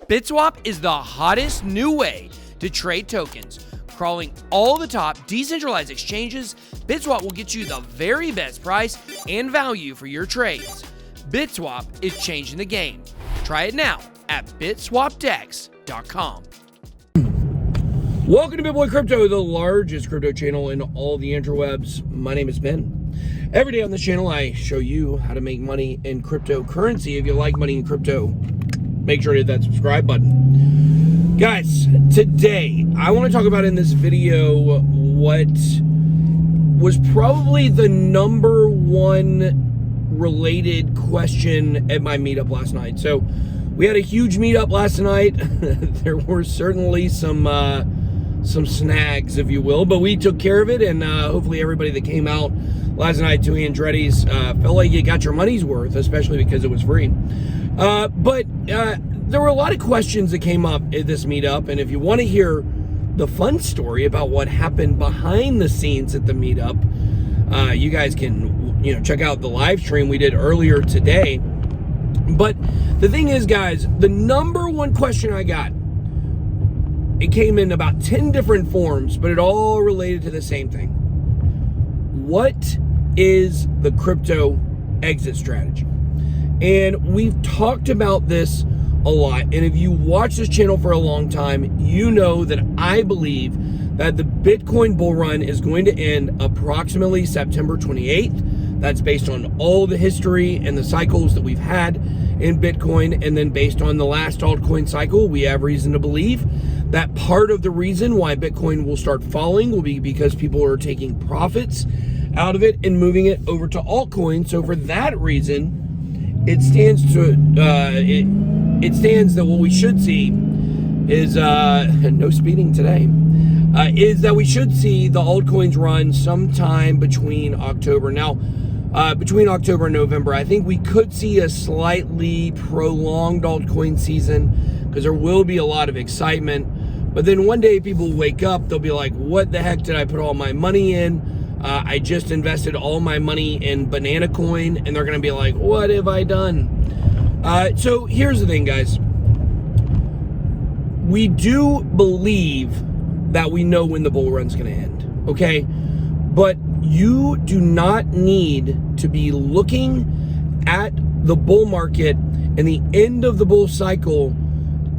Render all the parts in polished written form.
BitSwap is the hottest new way to trade tokens. Crawling all the top decentralized exchanges, BitSwap will get you the very best price and value for your trades. BitSwap is changing the game. Try it now at bitswapdex.com. Welcome to BitBoy Crypto, the largest crypto channel in all the interwebs. My name is Ben. Every day on this channel, I show you how to make money in cryptocurrency. If you like money in crypto, make sure to hit that subscribe button. Guys, today, I want to talk about in this video what was probably the number one related question at my meetup last night. So, we had a huge meetup last night. There were certainly some snags, if you will, but we took care of it, and hopefully everybody that came out last night to Andretti's felt like you got your money's worth, especially because it was free. But there were a lot of questions that came up at this meetup, and if you want to hear the fun story about what happened behind the scenes at the meetup, you guys can check out the live stream we did earlier today. But the thing is, guys, the number one question I got, it came in about 10 different forms, but it all related to the same thing. What is the crypto exit strategy? And we've talked about this a lot. And if you watch this channel for a long time, you know that I believe that the Bitcoin bull run is going to end approximately September 28th. That's based on all the history and the cycles that we've had in Bitcoin. And then based on the last altcoin cycle, we have reason to believe that part of the reason why Bitcoin will start falling will be because people are taking profits out of it and moving it over to altcoins. So for that reason, it stands that what we should see is no speeding today. Is that we should see the altcoins run sometime between October. Now, between October and November, I think we could see a slightly prolonged altcoin season because there will be a lot of excitement. But then one day people wake up, they'll be like, what the heck did I put all my money in? I just invested all my money in Banana Coin, and they're going to be like, what have I done? So here's the thing, guys. We do believe that we know when the bull run's going to end, okay? But you do not need to be looking at the bull market and the end of the bull cycle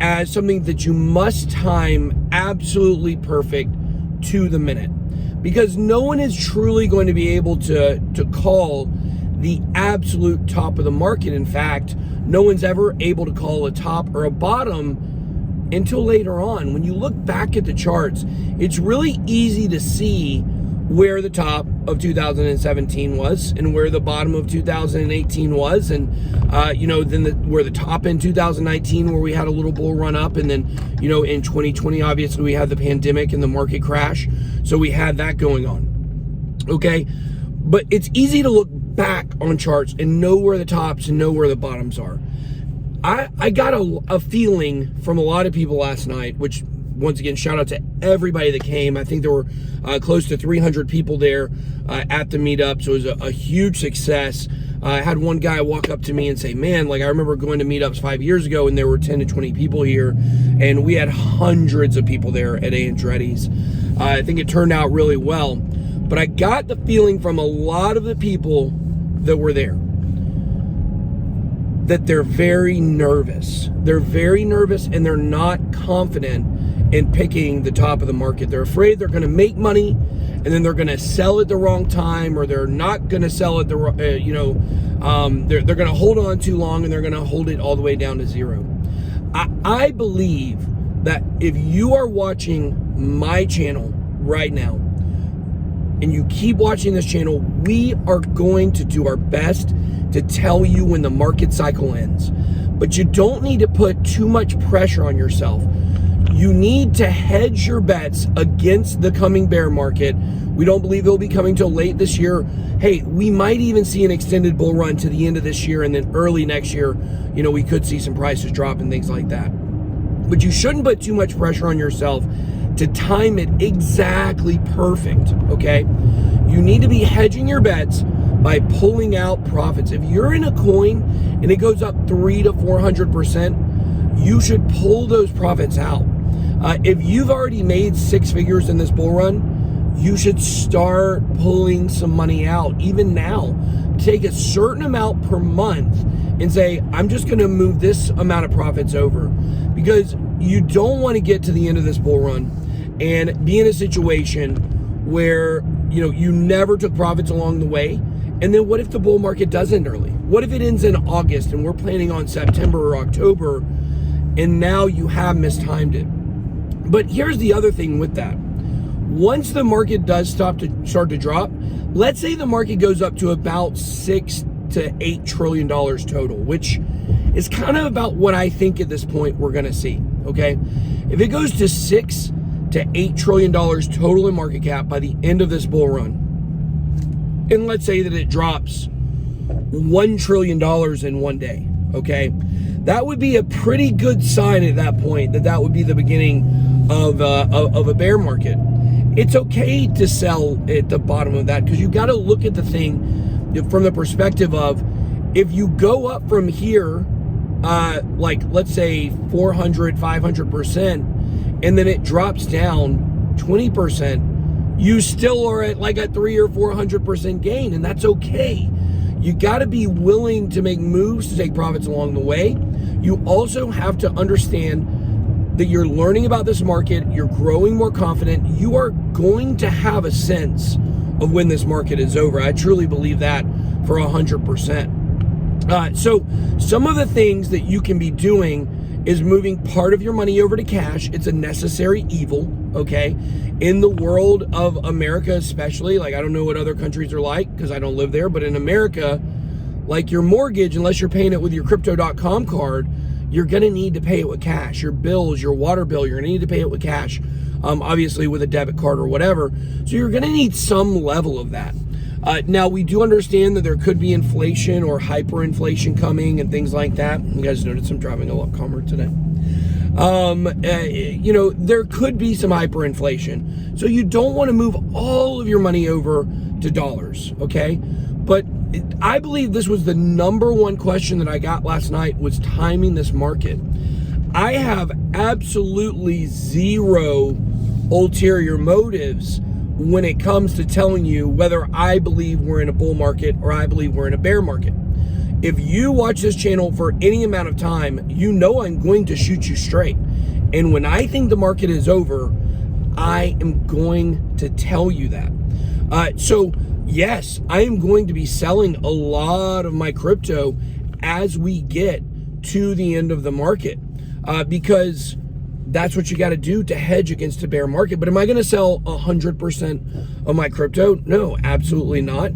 as something that you must time absolutely perfect to the minute. Because no one is truly going to be able to call the absolute top of the market. In fact, no one's ever able to call a top or a bottom until later on. When you look back at the charts, it's really easy to see where the top of 2017 was and where the bottom of 2018 was, and then where the top in 2019 where we had a little bull run up, and then in 2020 obviously we had the pandemic and the market crash, so we had that going on. Okay, but it's easy to look back on charts and know where the tops and know where the bottoms are. I got a feeling from a lot of people last night, which once again, shout out to everybody that came. I think there were close to 300 people there at the meetup, so it was a huge success. I had one guy walk up to me and say, man, like I remember going to meetups 5 years ago and there were 10 to 20 people here, and we had hundreds of people there at Andretti's. I think it turned out really well, but I got the feeling from a lot of the people that were there that they're very nervous. They're very nervous and they're not confident in picking the top of the market. They're afraid they're going to make money and then they're going to sell at the wrong time, or they're not going to sell at the they're going to hold on too long and they're going to hold it all the way down to zero. I believe that if you are watching my channel right now and you keep watching this channel, we are going to do our best to tell you when the market cycle ends. But you don't need to put too much pressure on yourself. You need to hedge your bets against the coming bear market. We don't believe it'll be coming till late this year. Hey, we might even see an extended bull run to the end of this year, and then early next year, we could see some prices drop and things like that. But you shouldn't put too much pressure on yourself to time it exactly perfect, okay? You need to be hedging your bets by pulling out profits. If you're in a coin and it goes up 300 to 400%, you should pull those profits out. If you've already made 6 figures in this bull run, you should start pulling some money out, even now. Take a certain amount per month and say, I'm just going to move this amount of profits over, because you don't want to get to the end of this bull run and be in a situation where, you know, you never took profits along the way. And then what if the bull market does end early? What if it ends in August and we're planning on September or October, and now you have mistimed it? But here's the other thing with that. Once the market does start to drop, let's say the market goes up to about $6 to $8 trillion total, which is kind of about what I think at this point we're going to see. Okay, if it goes to $6 to $8 trillion total in market cap by the end of this bull run, and let's say that it drops $1 trillion in one day, okay, that would be a pretty good sign at that point that would be the beginning of a bear market. It's okay to sell at the bottom of that, because you got to look at the thing from the perspective of, if you go up from here, like let's say 400, 500%, and then it drops down 20%, you still are at like a 300 or 400% gain, and that's okay. You got to be willing to make moves to take profits along the way. You also have to understand that you're learning about this market, you're growing more confident, you are going to have a sense of when this market is over. I truly believe that for 100%. So some of the things that you can be doing is moving part of your money over to cash. It's a necessary evil, okay? In the world of America especially, like I don't know what other countries are like because I don't live there, but in America, like your mortgage, unless you're paying it with your Crypto.com card, you're gonna need to pay it with cash. Your bills, your water bill, you're gonna need to pay it with cash, obviously with a debit card or whatever. So you're gonna need some level of that. Now, we do understand that there could be inflation or hyperinflation coming and things like that. You guys noticed I'm driving a lot calmer today. You know, there could be some hyperinflation. So you don't want to move all of your money over to dollars, okay? But I believe this was the number one question that I got last night, was timing this market. I have absolutely zero ulterior motives when it comes to telling you whether I believe we're in a bull market or I believe we're in a bear market. If you watch this channel for any amount of time, you know I'm going to shoot you straight. And when I think the market is over, I am going to tell you that. So yes, I am going to be selling a lot of my crypto as we get to the end of the market, because that's what you got to do to hedge against a bear market. But am I going to sell 100% of my crypto? No, absolutely not.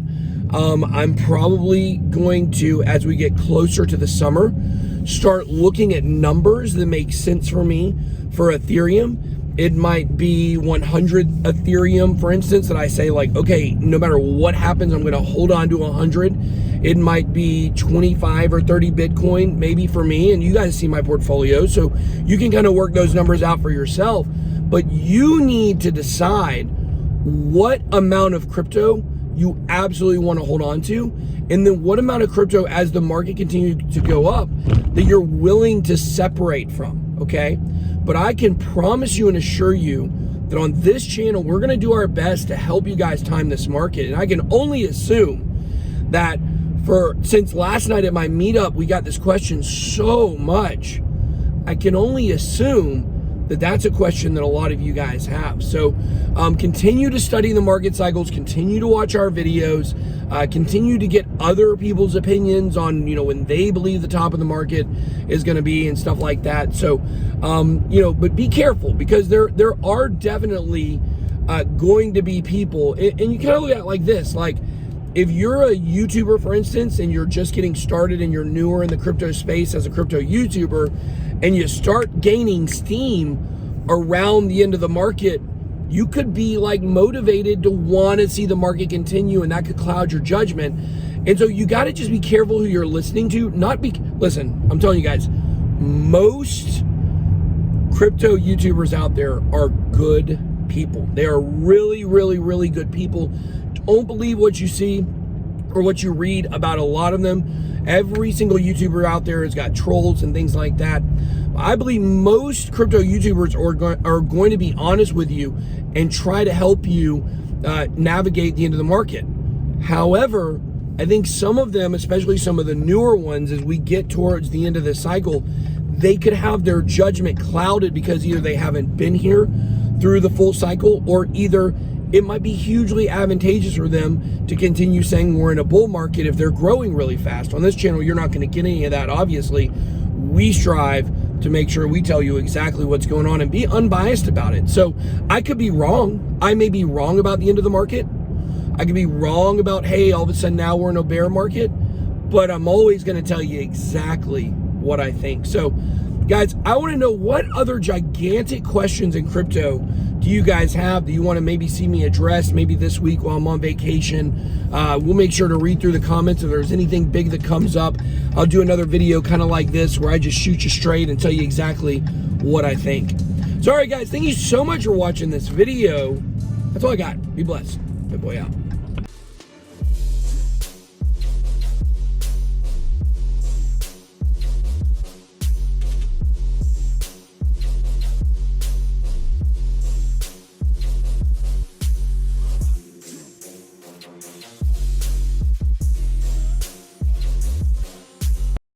I'm probably going to, as we get closer to the summer, start looking at numbers that make sense for me for Ethereum. It might be 100 Ethereum, for instance, that I say like, okay, no matter what happens, I'm going to hold on to 100. It might be 25 or 30 Bitcoin, maybe for me, and you guys see my portfolio, so you can kind of work those numbers out for yourself. But you need to decide what amount of crypto you absolutely want to hold on to, and then what amount of crypto, as the market continues to go up, that you're willing to separate from, okay? But I can promise you and assure you that on this channel, we're going to do our best to help you guys time this market. And I can only assume that since last night at my meetup, we got this question so much, I can only assume that that's a question that a lot of you guys have. So continue to study the market cycles, continue to watch our videos, continue to get other people's opinions on, you know, when they believe the top of the market is going to be and stuff like that. So, you know, but be careful, because there are definitely going to be people, and you kind of look at it like this, like if you're a YouTuber, for instance, and you're just getting started and you're newer in the crypto space as a crypto YouTuber, and you start gaining steam around the end of the market, you could be like motivated to want to see the market continue, and that could cloud your judgment. And so you got to just be careful who you're listening to. Listen, I'm telling you guys, most crypto YouTubers out there are good people. They are really, really, really good people. Don't believe what you see or what you read about a lot of them. Every single YouTuber out there has got trolls and things like that. I believe most crypto YouTubers are going to be honest with you and try to help you navigate the end of the market. However, I think some of them, especially some of the newer ones, as we get towards the end of this cycle, they could have their judgment clouded because either they haven't been here through the full cycle, or either it might be hugely advantageous for them to continue saying we're in a bull market if they're growing really fast. On this channel, you're not going to get any of that, obviously. We strive to make sure we tell you exactly what's going on and be unbiased about it. So I could be wrong. I may be wrong about the end of the market. I could be wrong about, hey, all of a sudden now we're in a bear market, but I'm always going to tell you exactly what I think. So guys, I want to know, what other gigantic questions in crypto do you guys have? Do you want to maybe see me address maybe this week while I'm on vacation? We'll make sure to read through the comments. If there's anything big that comes up, I'll do another video kind of like this where I just shoot you straight and tell you exactly what I think. So all right guys, thank you so much for watching this video. That's all I got. Be blessed. Good boy out.